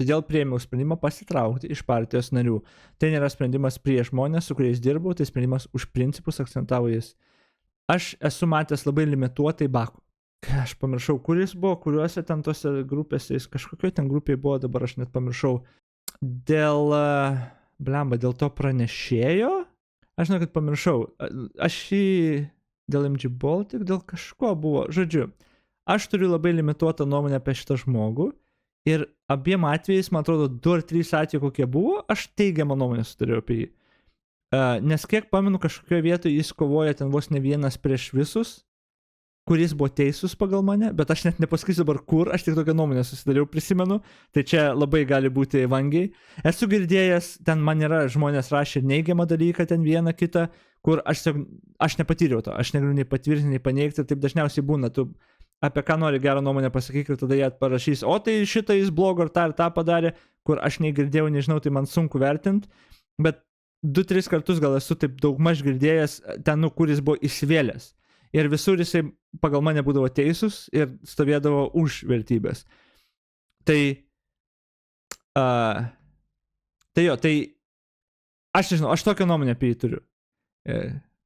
Todėl priėmiau sprendimą pasitraukti iš partijos narių. Tai nėra sprendimas prieš žmonės, su kuriais dirbau, tai sprendimas už principus, akcentavo jis. Aš esu matęs labai limituotai Baku. Aš pamiršau, kuris buvo, kuriuose ten tose grupėse, jis kažkokio ten grupėje buvo, dabar aš net pamiršau. Dėl to pranešėjo, aš žinau, kad pamiršau, aš jį dėl MG Baltic, dėl kažko buvo, žodžiu, aš turiu labai limituotą nuomonę apie šitą žmogų ir abiem atvejais, man atrodo, 2 ar 3 atvejai kokie buvo, aš teigiamą nuomonę turėjau apie jį. Nes kiek pamenu, kažkokioje vietoje jis kovoja ten vos ne vienas prieš visus, kuris buvo teisus pagal mane, bet aš net nepasakysiu dabar kur, aš tik tokią nuomonę susidariau, prisimenu, tai čia labai gali būti vangiai. Esu girdėjęs, ten man yra žmonės rašė neigiamą dalyką, ten vieną kitą, kur aš nepatyriau to, aš negaliu nei patvirtinti, nei paneigti, taip dažniausiai būna, tu apie ką nori gerą nuomonę pasakyti ir tada jie parašys, o tai šitą jis blogo ir tą padarė, kur aš nei girdėjau, nežinau, tai man sunku vertinti, bet 2-3 kartus gal esu taip daugmaž girdėjęs ten, kur jis buvo įsivėlęs. Ir visur jisai pagal mane būdavo teisus ir stovėdavo už vertybės. Tai aš nežinau, aš tokią nuomonę apie jį turiu.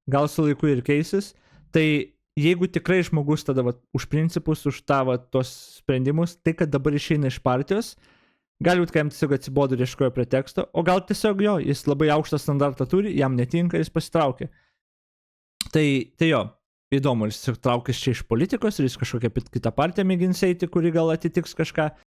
Gal su laiku ir keisis. Tai jeigu tikrai žmogus tada už principus, už tos sprendimus, tai kad dabar išeina iš partijos, gali būti, kad jam tiesiog atsibodo ir ieškojo preteksto, o gal tiesiog jo, jis labai aukštą standartą turi, jam netinka, jis pasitraukė. Tai jo. Įdomu, ar jis traukės čia iš politikos, ar jis kažkokią kitą partiją mėgins eiti, kuri gal atitiks kažką.